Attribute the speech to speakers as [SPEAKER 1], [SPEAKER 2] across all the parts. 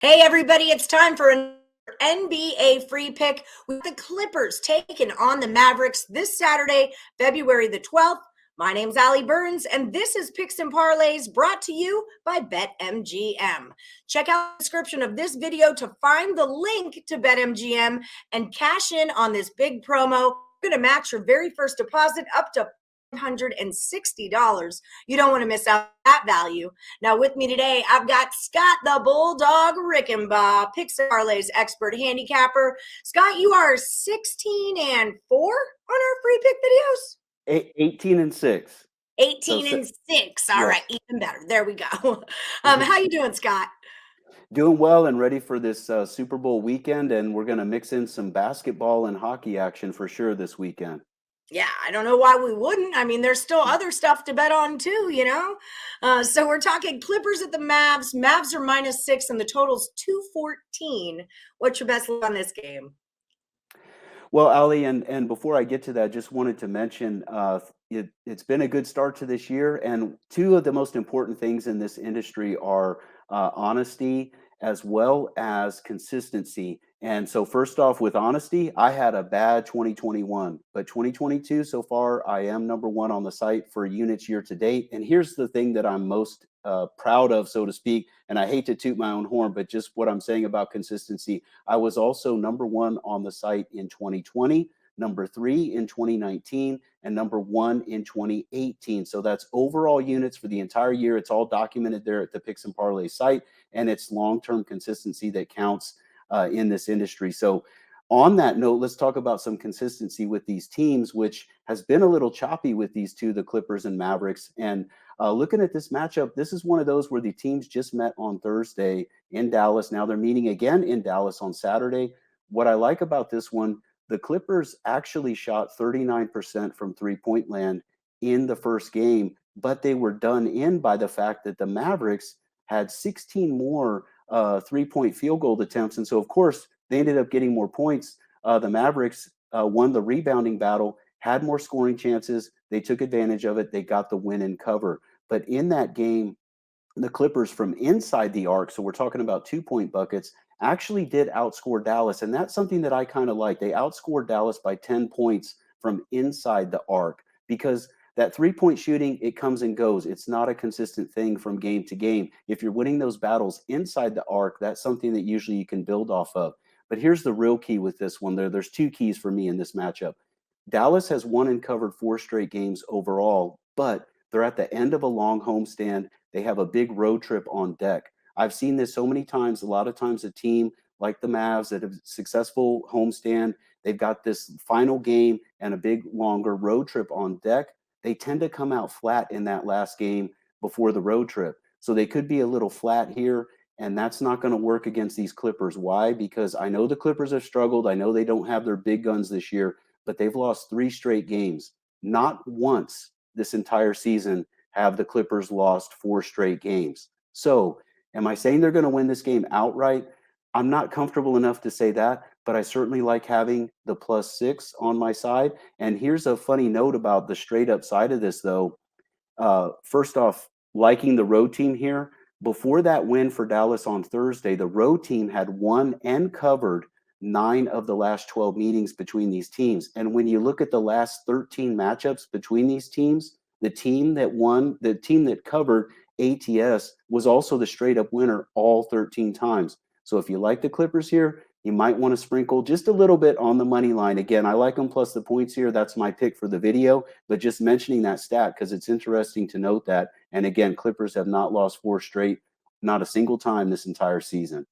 [SPEAKER 1] Hey, everybody, it's time for an NBA free pick with the Clippers taking on the Mavericks this Saturday, February the 12th. My name's Allie Burns, and this is Picks and Parlays brought to you by BetMGM. Check out the description of this video to find the link to BetMGM and cash in on this big promo. We're going to match your very first deposit up to $160. You don't want to miss out on that value. Now, with me today, I've got Scott the Bulldog Rickenbach, Picks Parlays expert handicapper. Scott, you are 16-4 on our free pick videos.
[SPEAKER 2] 18-6.
[SPEAKER 1] 18-6. All right, even better. There we go. How you doing, Scott?
[SPEAKER 2] Doing well and ready for this Super Bowl weekend, and we're going to mix in some basketball and hockey action for sure this weekend.
[SPEAKER 1] Yeah, I don't know why we wouldn't. I mean, there's still other stuff to bet on too, you know? So we're talking Clippers at the Mavs. Mavs are -6 and the total's 214. What's your best look on this game?
[SPEAKER 2] Well, Ali, and before I get to that, just wanted to mention it's been a good start to this year, and two of the most important things in this industry are honesty as well as consistency. And so, first off, with honesty, I had a bad 2021, but 2022 so far, I am #1 on the site for units year to date. And here's the thing that I'm most proud of, so to speak. And I hate to toot my own horn, but just what I'm saying about consistency, I was also #1 on the site in 2020, #3 in 2019, and #1 in 2018. So that's overall units for the entire year. It's all documented there at the Picks and Parlay site, and it's long-term consistency that counts in this industry. So on that note, let's talk about some consistency with these teams, which has been a little choppy with these two, the Clippers and Mavericks. And looking at this matchup, this is one of those where the teams just met on Thursday in Dallas. Now they're meeting again in Dallas on Saturday. What I like about this one, the Clippers actually shot 39% from three-point land in the first game, but they were done in by the fact that the Mavericks had 16 more three-point field goal attempts. And so, of course, they ended up getting more points. The Mavericks won the rebounding battle, had more scoring chances. They took advantage of it. They got the win and cover. But in that game, the Clippers from inside the arc, so we're talking about 2-point buckets, actually did outscore Dallas. And that's something that I kind of like. They outscored Dallas by 10 points from inside the arc because that three-point shooting, it comes and goes. It's not a consistent thing from game to game. If you're winning those battles inside the arc, that's something that usually you can build off of. But here's the real key with this one. There's two keys for me in this matchup. Dallas has won and covered 4 straight games overall, but they're at the end of a long homestand. They have a big road trip on deck. I've seen this so many times. A lot of times a team like the Mavs that have successful homestand, they've got this final game and a big longer road trip on deck. They tend to come out flat in that last game before the road trip. So they could be a little flat here, and that's not going to work against these Clippers. Why? Because I know the Clippers have struggled. I know they don't have their big guns this year, but they've lost 3 straight games. Not once this entire season have the Clippers lost 4 straight games. So am I saying they're going to win this game outright? I'm not comfortable enough to say that, but I certainly like having the +6 on my side. And here's a funny note about the straight up side of this, though. First off, liking the road team here. Before that win for Dallas on Thursday, the road team had won and covered 9 of the last 12 meetings between these teams. And when you look at the last 13 matchups between these teams, the team that covered ATS was also the straight up winner all 13 times. So if you like the Clippers here, you might want to sprinkle just a little bit on the money line. Again, I like them plus the points here. That's my pick for the video, but just mentioning that stat because it's interesting to note that. And again, Clippers have not lost 4 straight, not a single time this entire season.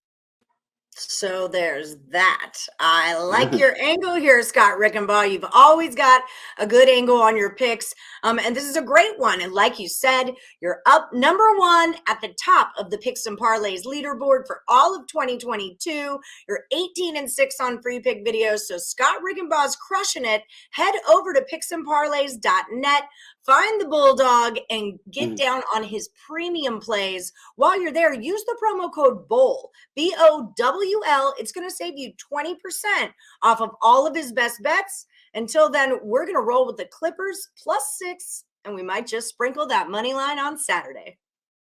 [SPEAKER 1] So there's that. I like your angle here, Scott Rickenbach. You've always got a good angle on your picks. And this is a great one. And like you said, you're up #1 at the top of the Picks and Parlays leaderboard for all of 2022. You're 18-6 on free pick videos. So Scott Rickenbach's crushing it. Head over to picksandparlays.net. Find the Bulldog and get down on his premium plays. While you're there, use the promo code BOWL, BOWL. It's going to save you 20% off of all of his best bets. Until then, we're going to roll with the Clippers +6, and we might just sprinkle that money line on Saturday.